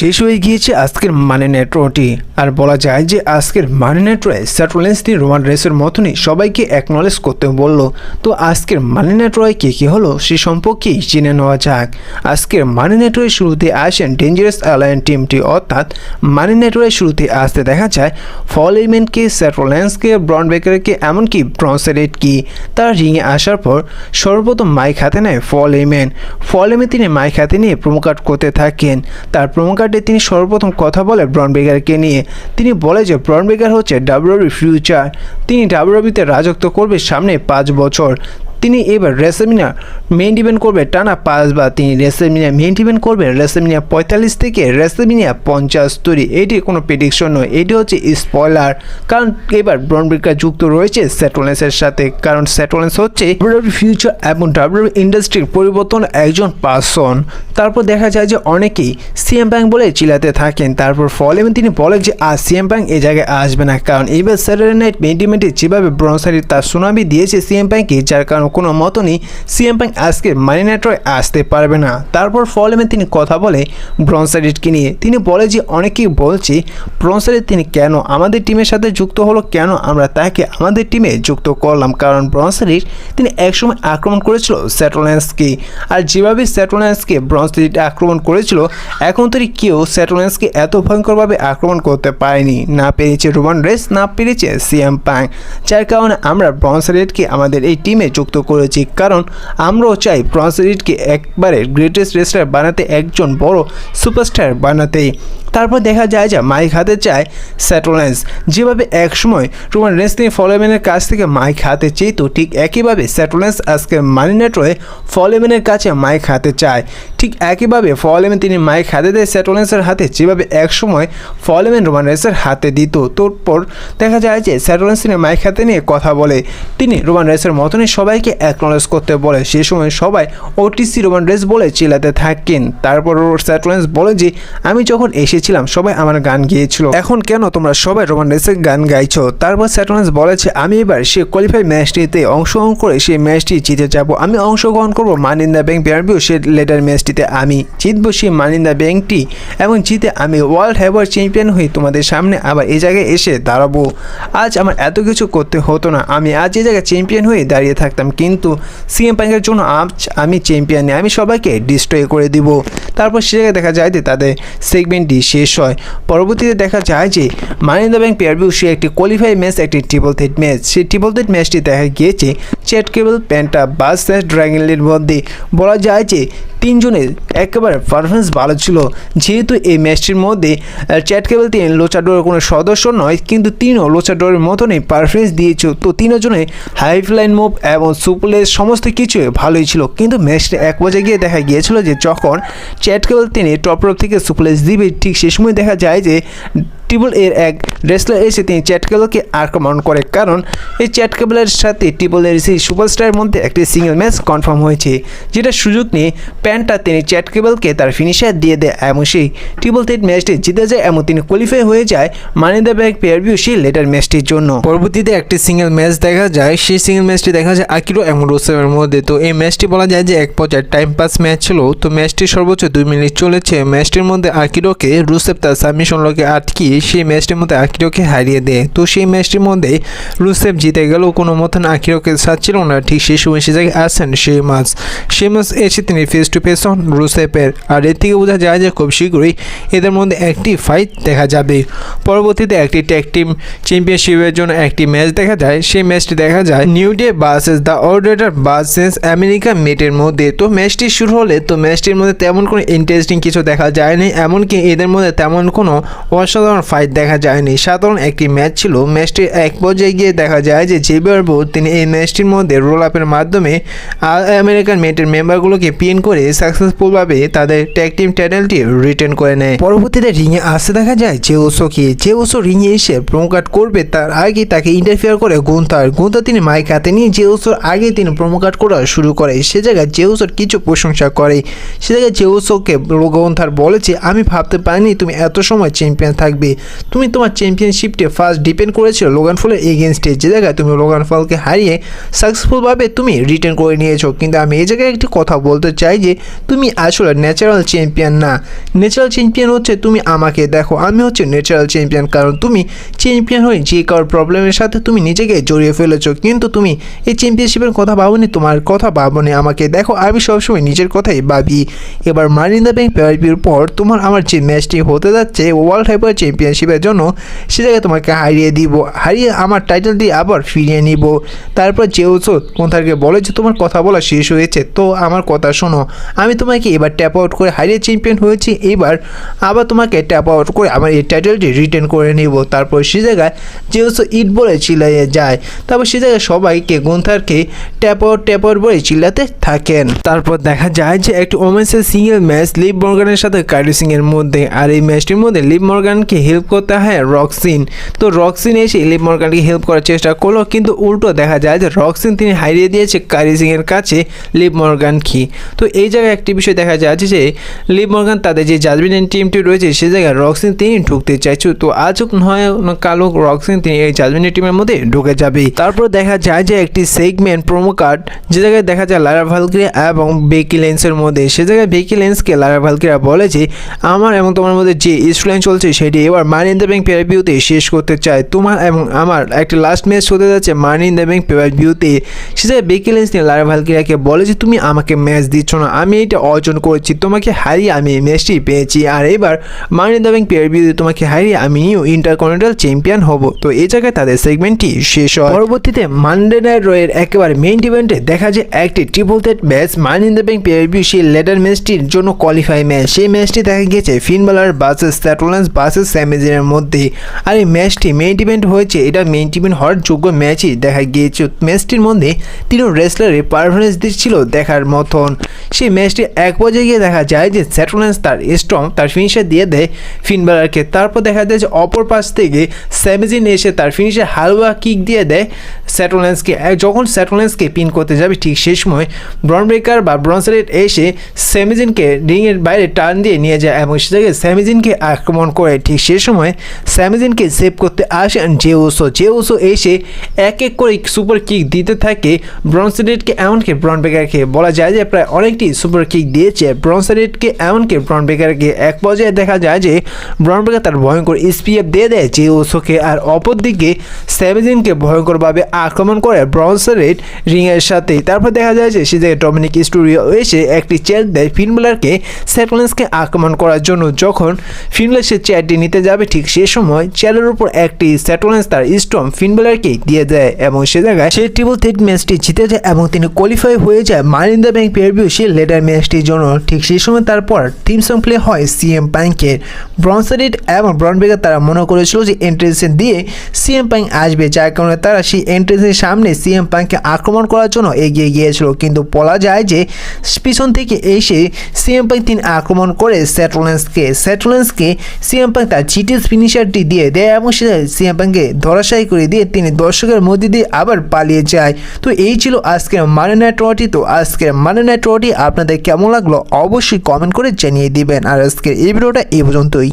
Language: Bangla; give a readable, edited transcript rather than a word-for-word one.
শেষ হয়ে গিয়েছে আজকের মানি নাইট রটি। আর বলা যায় যে আজকের মানি নাইট রয়ে সেথ রলিন্স তিনি রোমান রেসের মতনই সবাইকে অ্যাকনলেজ করতে বলল। তো আজকের মানি নাইট রয় কী হলো সে সম্পর্কেই জেনে নেওয়া যাক। আজকের মানি নাইট রয়ের শুরুতে আসেন ডেঞ্জারাস অ্যালায়েন্স টিমটি, অর্থাৎ মানি নাইট রয়ের শুরুতে আসতে দেখা যায় ফল এলিমেন্টকে, সেথ রলিন্সকে, ব্রন বেকারকে, এমনকি ব্রনসেলেটকে। তার রিংয়ে আসার পর সর্বপ্রথম মাইক হাতে নেয় ফল এলিমেন্ট তিনি মাইক হাতে নিয়ে প্রোমোকাট করতে থাকেন। তার প্রোমোকাটে তিনি সর্বপ্রথম কথা বলে ব্রন বেকারকে নিয়ে। তিনি বলে যে ব্রন বেকার হচ্ছে ডাব্লিউডাব্লিউই ফিউচার, তিনি ডাব্লিউডাব্লিউতে রাজত্ব করবে সামনে 5 বছর। তিনি এবার রেসলম্যানিয়া মেইন ইভেন্ট করবে টানা 5 বার। তিনি রেসলম্যানিয়া মেইন ইভেন্ট করবে রেসলম্যানিয়া 45 থেকে রেসলম্যানিয়া 50 তৈরি। এটি কোনো প্রেডিকশন নয়, এটি হচ্ছে স্পয়লার। কারণ এবার ব্রন বেকার যুক্ত রয়েছে সেথ রলিন্সের সাথে, কারণ সেথ রলিন্স হচ্ছে ডাব্লিউডাব্লিউই ফিউচার এবং ডাব্লিউডাব্লিউই ইন্ডাস্ট্রির পরিবর্তন একজন পার্সন। তারপর দেখা যায় যে অনেকেই সিএম প্যাঙ্ক বলে চিল্লাতে থাকেন। তারপর ফল এবং তিনি বলেন যে আজ সিএম প্যাঙ্ক এই জায়গায় আসবে না, কারণ এবার স্যাটারডে নাইট মেইন ইভেন্টে যেভাবে ব্রনসারি তার সুনামি দিয়েছে সিএম প্যাঙ্কে, যার কারণে কোনো মতনই সিএম প্যাঙ্ক আজকে মানি নাইট রয় আসতে পারবে না। তারপর ফলেমে তিনি কথা বলে ব্রনসারিটকে নিয়ে। তিনি বলে যে অনেকেই বলছে ব্রনসারিট তিনি কেন আমাদের টিমের সাথে যুক্ত হলো, কেন আমরা তাকে আমাদের টিমে যুক্ত করলাম। কারণ ব্রনসারিট তিনি একসময় আক্রমণ করেছিল সেথ রলিন্সকে, আর যেভাবে সেথ রলিন্সকে ব্রনসারিট আক্রমণ করেছিল এখন তৈরি কেউ সেথ রলিন্সকে এত ভয়ঙ্করভাবে আক্রমণ করতে পারেনি। না পেরেছে রোমান রেস, না পেরেছে সিএম প্যাঙ্ক, যার কারণে আমরা ব্রনসারিটকে আমাদের এই টিমে যুক্ত করেছি। কারণ আমরাও চাই ব্রনসারিটকে একবারে গ্রেটেস্ট রেসলার বানাতে, একজন বড় সুপারস্টার বানাতে। তারপর দেখা যায় যে মাইক হাতে চায় সেথ রলিন্স, যেভাবে একসময় রোমান রেন্স তিনি ফলেমেনের কাছ থেকে মাইক হাতে চেয়ে, তো ঠিক একইভাবে সেথ রলিন্স আজকে মানি নাইট রয়ে ফলেমেনের কাছে মাইক হাতে চায়। ঠিক একইভাবে ফলেমেন তিনি মাইক হাতে দেয় সেথ রলিন্সের হাতে, যেভাবে একসময় ফলেমেন রোমান রেন্সের হাতে দিত। তারপর দেখা যায় যে সেথ রলিন্স তিনি মাইক হাতে নিয়ে কথা বলে, তিনি রোমান রেন্সের মতনই সবাইকে অ্যাকনলেজ করতে বলে। সে সময় সবাই ওটিসি রোমান রেন্স বলে চিল্লাতে থাকেন। তারপর সেথ রলিন্স বলে যে আমি যখন এসেছিলাম সবাই আমার গান গেয়েছিল, এখন কেন তোমরা সবাই রোমান রেন্সের গান গাইছো। তারপর সেথ রলিন্স বলেছে আমি এবার সে কোয়ালিফাই ম্যাচটিতে অংশগ্রহণ করে সেই ম্যাচটি জিতে যাব। আমি অংশগ্রহণ করবো money in the bank pay per view সে লেটার ম্যাচটিতে, আমি জিতবো সেই মানি ইন দ্য ব্যাংকটি এবং জিতে আমি ওয়ার্ল্ড হেভিওয়েট চ্যাম্পিয়ন হয়ে তোমাদের সামনে আবার এই জায়গায় এসে দাঁড়াবো। আজ আমার এত কিছু করতে হতো না, আমি আজ এই জায়গায় চ্যাম্পিয়ন হয়ে দাঁড়িয়ে থাকতাম, কিন্তু সিএম প্যাঙ্কের জন্য আজ আমি চ্যাম্পিয়ন নেই, আমি সবাইকে ডিস্ট্রয় করে দিব। তারপর সে জায়গায় দেখা যায় যে তাদের সেগমেন্টটি শেষ হয়। পরবর্তীতে দেখা যায় যে মানি ইন দ্য ব্যাংক পেয়ারভিউ সে একটি কোয়ালিফাই ম্যাচ, একটি ট্রিপল থ্রেট ম্যাচ। সেই ট্রিপল থ্রেট ম্যাচটি দেখা গিয়েছে চ্যাট কেবল, পেন্টা, ভার্সেস ড্রাগন লির মধ্যে। বলা যায় যে তিনজনের একেবারে পারফরমেন্স ভালো ছিল, যেহেতু এই ম্যাচটির মধ্যে চ্যাট কেবল তিনি লোচাডোরের কোনো সদস্য নয়, কিন্তু তিনিও লোচাডোরের মতনই পারফরমেন্স দিয়েছিল। তো তিনজনে হাই ফ্লাইন মুভ এবং সুপ্লেস সমস্ত কিছু ভালোই ছিল, কিন্তু ম্যাচটা এক পর্যায়ে গিয়ে দেখা গিয়েছিল যে যখন চ্যাট কেবল তিনি টপ রোপ থেকে সুপ্লেস দিবে, ঠিক সে সময় দেখা যায় যে ট্রিপল এর এক রেসলার এসে তিনি চ্যাট কেবলকে আক্রমণ করে। কারণ এই চ্যাট কেবলের সাথে ট্রিপল এর সেই সুপারস্টারের মধ্যে একটি সিঙ্গেল ম্যাচ কনফার্ম হয়েছে, যেটা সুযোগ নিয়ে প্যান্টটা তিনি চ্যাট কেবলকে তার ফিনিশার দিয়ে দেয় এবং সেই ট্রিপল থ্রেট ম্যাচটি জিতে যায় এবং তিনি কোয়ালিফাই হয়ে যায় মানি ইন দ্য ব্যাংক পেয়ারভিউ সেই লেটার ম্যাচটির জন্য। পরবর্তীতে একটি সিঙ্গেল ম্যাচ দেখা যায়, সেই সিঙ্গেল ম্যাচটি দেখা যায় আকিরো এবং রুসেফের মধ্যে। তো এই ম্যাচটি বলা যায় যে এক পর্যায়ে টাইম পাস ম্যাচ ছিল। তো ম্যাচটি সর্বোচ্চ 2 মিনিট চলেছে। ম্যাচটির মধ্যে আকিরোকে রুসেফ তার সাবমিশন লকে আটকিয়ে সেই ম্যাচটির মধ্যে আকিরোকে হারিয়ে দেয়। তো সেই ম্যাচটির মধ্যে রুসেফ জিতে গেল, কোনো মতন আকিরোকে ছাড়ছিল না। ঠিক সেই সময় সে জায়গায় আসেন শেমাস এসে তিনি ফেস টু ফেস হন রুসেফের। আর এর থেকে বোঝা যায় যে খুব শীঘ্রই এদের মধ্যে একটি ফাইট দেখা যাবে। পরবর্তীতে একটি ট্যাগ টিম চ্যাম্পিয়নশিপের জন্য একটি ম্যাচ দেখা যায়। সেই ম্যাচটি দেখা যায় New Day versus the order versus America মেটের মধ্যে। তো ম্যাচটি শুরু হলে তো ম্যাচটির মধ্যে তেমন কোনো ইন্টারেস্টিং কিছু দেখা যায়নি, এমনকি এদের মধ্যে তেমন কোনো অসাধারণ ফাইট দেখা যায়নি। সাধারণ একটি ম্যাচ ছিল। ম্যাচটির এক পর্যায়ে গিয়ে দেখা যায় যে জেভিয়ার বোর্ড তিনি এই ম্যাচটির মধ্যে রোল আপের মাধ্যমে আমেরিকান মেটের মেম্বারগুলোকে পিন করে সাকসেসফুলভাবে তাদের ট্যাগ টিম টাইটেলটি রিটার্ন করে নেয়। পরবর্তীতে রিংয়ে আসতে দেখা যায় জে ওসো রিংয়ে এসে প্রোমোকাট করবে, তার আগে তাকে ইন্টারফেয়ার করে গুন্থার তিনি মাইক হাতে নিয়ে জে ওসোর আগে তিনি প্রোমোকাট করা শুরু করে। সে জায়গায় জে ওসোর কিছু প্রশংসা করে। সে জায়গায় জে ওসোকে গুন্থার বলেছে আমি ভাবতে পারিনি তুমি এত সময় চ্যাম্পিয়ন থাকবে, তুমি তোমার চ্যাম্পিয়নশিপটি ফার্স্ট ডিপেন্ড করেছিল লোগান পলের এগেনস্টে, যে জায়গায় তুমি লোগান পলকে হারিয়ে সাকসেসফুলভাবে তুমি রিটার্ন করে নিয়েছো। কিন্তু আমি এই জায়গায় একটি কথা বলতে চাই যে তুমি আসলে ন্যাচারাল চ্যাম্পিয়ন না। ন্যাচারাল চ্যাম্পিয়ন হচ্ছে তুমি আমাকে দেখো, আমি হচ্ছে ন্যাচারাল চ্যাম্পিয়ন। কারণ তুমি চ্যাম্পিয়ন হয়ে যে কারোর প্রবলেমের সাথে তুমি নিজেকে জড়িয়ে ফেলেছো, কিন্তু তুমি এই চ্যাম্পিয়নশিপের কথা ভাবোনি, তোমার কথা ভাবোনি আমাকে দেখো। আমি সবসময় নিজের কথাই ভাবি। এবার মানি ইন দ্য ব্যাংক পেয়ার পর তোমার আমার যে ম্যাচটি হতে যাচ্ছে ওয়ার্ল্ড হাইপার চ্যাম্পিয়নশিপের জন্য, সে জায়গায় তোমাকে হারিয়ে দিব, হারিয়ে আমার টাইটেল দিয়ে আবার ফিরিয়ে নিব। তারপর যেহেতু কোথাকে বলে যে তোমার কথা বলা শেষ হয়েছে, তো আমার কথা শোনো, আমি তোমাকে এবার ট্যাপ আউট করে হারিয়ে চ্যাম্পিয়ন হয়েছি, এবার আবার তোমাকে ট্যাপ আউট করে আমার এই টাইটেলটি রিটার্ন করে নিব। তারপর সে জায়গায় যেহেতু ইট বলে চিল্লাইয়ে যায়, তারপর সে জায়গায় সবাইকে গুন্থারকে ট্যাপ আউট বলে চিল্লাতে থাকেন। তারপর দেখা যায় যে একটি ওমেন্সের সিঙ্গেল ম্যাচ লিভ মর্গানের সাথে কাইলি সিং এর মধ্যে, আর এই ম্যাচটির মধ্যে লিভ মর্গানকে হেল্প করতে হয় রক্সিন। তো রক্সিন এসে লিভ মর্গানকে হেল্প করার চেষ্টা করলো, কিন্তু উল্টো দেখা যায় যে রক্সিন তিনি হারিয়ে দিয়েছে কাইলি সিং এর কাছে লিভ মর্গানকে। তো এই জায়গায় একটি বিষয় দেখা যাচ্ছে যে লিভ মর্গান তাদের যে জাজমেন্ট টিমটি রয়েছে সে জায়গায় রক্সিন তিনি ঢুকতে চাইছে। তো আজ হোক নয় কালো রক্সিন তিনি এই জাজমেন্ট টিমের মধ্যে ঢুকে যাবে। তারপর দেখা যায় যে একটি সেগমেন্ট প্রোমো কার্ড, যে জায়গায় দেখা যায় লারা ভালকিরিয়া এবং বেকি লেন্সের মধ্যে, সে জায়গায় বেকি লেন্সকে লারা ভালকিরিয়া বলে যে আমার এবং তোমার মধ্যে যে স্টোরি চলছে সেটি এবার মানি ইন দ্য ব্যাংক পেয়ার ভিউতে শেষ করতে চায়। তোমার এবং আমার একটা লাস্ট ম্যাচ হতে যাচ্ছে মানি ইন দ্য ব্যাংক পেয়ার ভিউতে। সে জায়গায় বেকি লেন্স নিয়ে লারা ভালকিরিয়াকে বলে যে তুমি আমাকে ম্যাচ দিচ্ছ না, আমি এটা অর্জন করেছি, তোমাকে হারিয়ে আমি এই ম্যাচটি পেয়েছি, আর এবার মানি ইন দ্য ব্যাংক পেয়ার ভিউতে তোমাকে হারিয়ে আমি নিউ ইন্টারকন্টিনেন্টাল চ্যাম্পিয়ন হব। তো এই জায়গায় তাদের সেগমেন্টটি শেষ হয়। পরবর্তীতে মানডে নাইট রয়ের একেবারে মেইন ইভেন্টে দেখা যায় একটি triple threat match money in the bank pay per view সেই লেডার ম্যাচটির জন্য কোয়ালিফাই ম্যাচ। সেই ম্যাচটি দেখা গিয়েছে ফিন বালার ভার্সেস সেথ রোলিন্স ভার্সেস স্যামি জায়েনের মধ্যে, আর এই ম্যাচটি মেইন ইভেন্ট হয়েছে। এটা মেইন ইভেন্ট হওয়ার যোগ্য ম্যাচই দেখা গিয়েছে। ম্যাচটির মধ্যে তিনও রেসলারের পারফরমেন্স দিচ্ছিল দেখার মতন। সেই ম্যাচটি এক পর্যায়ে গিয়ে দেখা যায় যে সেথ রোলিন্স তার স্ট্রং তার ফিনিশার দিয়ে দেয় ফিন বালারকে। তারপর দেখা যায় যে অপর পাশ থেকে স্যামি জায়েন এসে তার ফিনিশার হালুয়া কিক দিয়ে দেয় সেথ রোলিন্সকে। যখন সেথ রোলিন্সকে পিন করতে যাবে ঠিক সেই সময় ব্রন ব্রেকার বা ব্রনসলেট এসে স্যামি জায়েনকে রিংয়ের বাইরে টার্ন দিয়ে নিয়ে যায় এবং সে জায়গায় স্যামি জায়েনকে আক্রমণ করে। ঠিক সেই সময় স্যামি জায়েনকে সেভ করতে আসেন জে উসো এসে এক এক করে সুপার কিক দিতে থাকে ব্রনসলেটকে, এমনকি ব্রন ব্রেকারকে বলা যায় যে প্রায় অনেকটি সুপার কিক দিয়েছে ব্রনসলেটকে, এমনকি ব্রন ব্রেকারকে। এক পর্যায়ে দেখা যায় যে ব্রন ব্রেকার তার ভয়ঙ্কর এসপিএফ দিয়ে দেয় জে উসোকে, আর অপরদিকে স্যামি জায়েনকে ভয়ঙ্করভাবে আক্রমণ করে ব্রনসলেট রিংয়ের সাথে। তারপর দেখা যায় যে সে জায়গায় ডমিনিক মিস্টেরিও এসে একটি চেয়ার দেয় ফিন বালারকে সেথ রোলিন্সকে আক্রমণ করার জন্য। যখন ফিন বালার সে চেয়ারটি নিতে যাবে ঠিক সেই সময় চেয়ারের উপর একটি সেথ রোলিন্স তার স্ট্রং ফিন বালারকে দিয়ে দেয় এবং সে জায়গায় সে ট্রিপল থ্রেট ম্যাচটি জিতে যায় এবং তিনি কোয়ালিফাই হয়ে যায় money in the bank pay per view সেই লেডার ম্যাচটির জন্য। ঠিক সেই সময় তারপর থিম সং প্লে হয় সিএম পাঙ্কের। ব্রনসলেট এবং ব্রন ব্রেকার তারা মনে করেছিল যে এন্ট্রেন্স দিয়ে সিএম পাঙ্ক আসবে, যার কারণে তারা সেই এন্ট্রেন্সের সামনে সিএম পাঙ্ককে আক্রমণ করার জন্য এগিয়ে গিয়েছিল। কিন্তু বলা যায় যে পিছন থেকে এসে সিএম পাঙ্ক তিনি আক্রমণ করে সেথ রোলিন্সকে সিএম পাঙ্ক তার জিটিএস ফিনিশারটি দিয়ে দেয় এবং সে সিএম পাঙ্ককে ধরাশায়ী করে দিয়ে তিনি দর্শকের মধ্যে দিয়ে আবার পালিয়ে যায়। তো এই ছিল আজকের মানি নাইট রটি। তো আজকের মানি নাইট রটি আপনাদের কেমন লাগলো অবশ্যই কমেন্ট করে জানিয়ে দিবেন, আর আজকের এই ভিডিওটা এই পর্যন্তই।